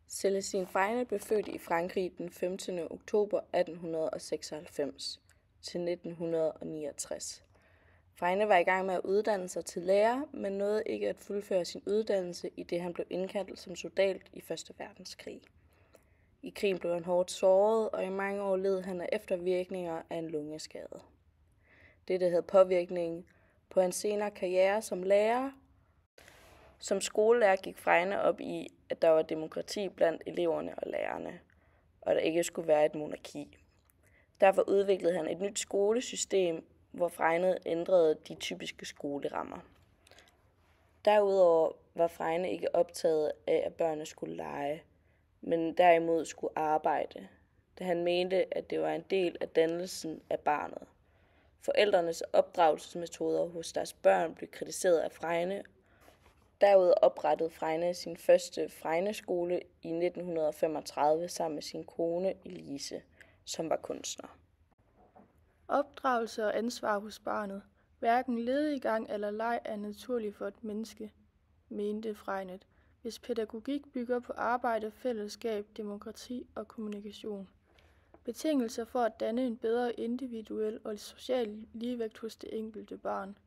Célestine Freine blev født i Frankrig den 15. oktober 1896 til 1969. Freine var i gang med at uddanne sig til lærer, men nåede ikke at fuldføre sin uddannelse, i det han blev indkaldt som soldat i 1. verdenskrig. I krigen blev han hårdt såret, og i mange år led han af eftervirkninger af en lungeskade. Dette havde påvirkning på hans senere karriere som lærer. Som skolelærer gik Freine op i, at der var demokrati blandt eleverne og lærerne, og der ikke skulle være et monarki. Derfor udviklede han et nyt skolesystem, hvor Freine ændrede de typiske skolerammer. Derudover var Freine ikke optaget af, at børnene skulle lege, men derimod skulle arbejde, da han mente, at det var en del af dannelsen af barnet. Forældrenes opdragelsesmetoder hos deres børn blev kritiseret af Freine. Derudover oprettede Freine sin første Freine-skole i 1935 sammen med sin kone Elise, som var kunstner. Opdragelse og ansvar hos barnet. Hverken lediggang eller leg er naturligt for et menneske, mente Freine, hvis pædagogik bygger på arbejde, fællesskab, demokrati og kommunikation. Betingelser for at danne en bedre individuel og social ligevægt hos det enkelte barn.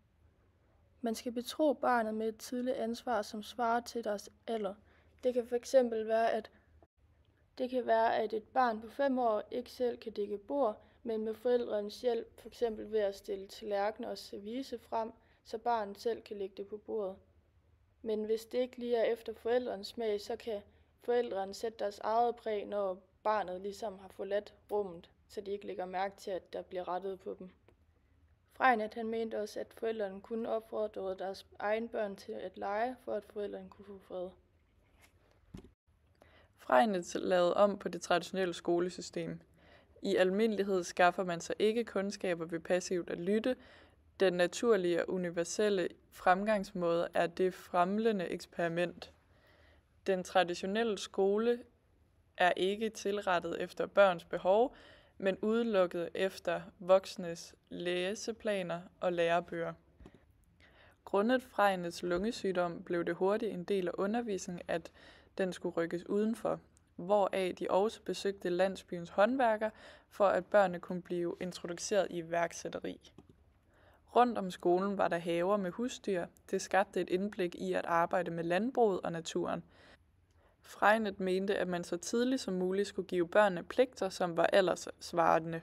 Man skal betro barnet med et tidligt ansvar, som svarer til deres alder. Det kan fx være, at et barn på 5 år ikke selv kan dække bord, men med forældrenes hjælp, f.eks. ved at stille tallerkener og service frem, så barnet selv kan lægge det på bordet. Men hvis det ikke lige er efter forældrenes smag, så kan forældrene sætte deres eget præg, når barnet ligesom har forladt rummet, så de ikke lægger mærke til, at der bliver rettet på dem. Freine, han mente også, at forældrene kunne opfordre deres egen børn til at lege, for at forældrene kunne få fred. Freine lavede om på det traditionelle skolesystem. I almindelighed skaffer man sig ikke kundskaber ved passivt at lytte. Den naturlige og universelle fremgangsmåde er det famlende eksperiment. Den traditionelle skole er ikke tilrettet efter børns behov, men udelukket efter voksnes læseplaner og lærebøger. Grundet Freines lungesygdom blev det hurtigt en del af undervisningen, at den skulle rykkes udenfor, hvoraf de også besøgte landsbyens håndværker, for at børnene kunne blive introduceret i iværksætteri. Rundt om skolen var der haver med husdyr. Det skabte et indblik i at arbejde med landbruget og naturen. Freine mente, at man så tidligt som muligt skulle give børnene pligter, som var alderssvarende.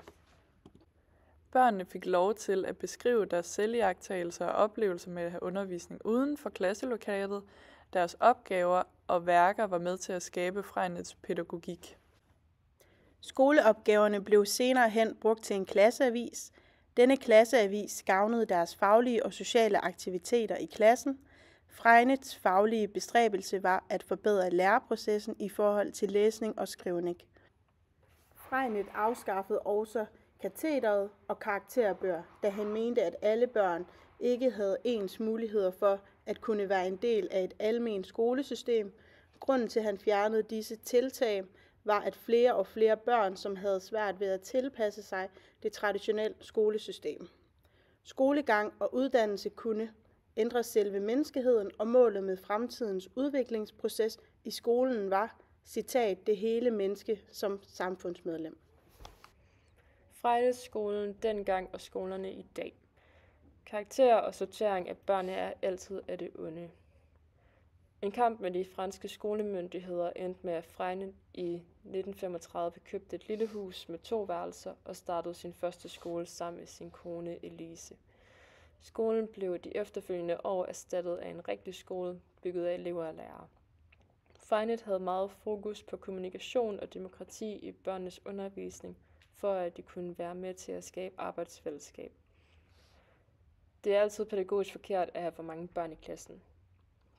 Børnene fik lov til at beskrive deres selviagttagelser og oplevelser med at have undervisning uden for klasselokalet. Deres opgaver og værker var med til at skabe Freines pædagogik. Skoleopgaverne blev senere hen brugt til en klasseavis. Denne klasseavis gavnede deres faglige og sociale aktiviteter i klassen. Freines faglige bestræbelse var at forbedre læreprocessen i forhold til læsning og skrivning. Freine afskaffede også katedret og karakterbøger, da han mente, at alle børn ikke havde ens muligheder for at kunne være en del af et alment skolesystem. Grunden til, at han fjernede disse tiltag, var, at flere og flere børn, som havde svært ved at tilpasse sig det traditionelle skolesystem. Skolegang og uddannelse kunne ændre selve menneskeheden, og målet med fremtidens udviklingsproces i skolen var, citat, det hele menneske som samfundsmedlem. Freines skolen dengang og skolerne i dag. Karakterer og sortering af børn er altid af det onde. En kamp med de franske skolemyndigheder endte med, at Freine i 1935 købte et lille hus med 2 værelser og startede sin første skole sammen med sin kone Elise. Skolen blev de efterfølgende år erstattet af en rigtig skole, bygget af elever og lærere. Freine havde meget fokus på kommunikation og demokrati i børnenes undervisning, for at de kunne være med til at skabe arbejdsfællesskab. Det er altid pædagogisk forkert at have for mange børn i klassen.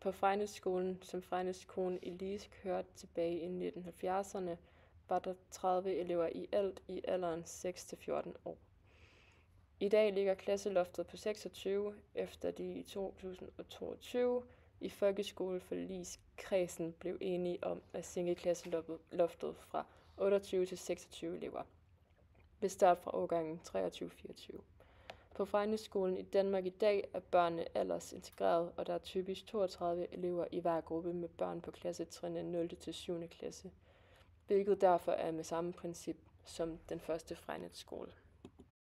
På Freines skolen, som Freines kone Elise kørte tilbage i 1970'erne, var der 30 elever i alt i alderen 6-14 år. I dag ligger klasseloftet på 26, efter de i 2022 i folkeskoleforligskredsen blev enige om at sænke klasseloftet fra 28 til 26 elever, ved start fra årgangen 23-24. På Frejnæsskolen i Danmark i dag er børnene aldersintegreret, og der er typisk 32 elever i hver gruppe med børn på klassetrinene 0. til 7. klasse, hvilket derfor er med samme princip som den første Frejnæsskole.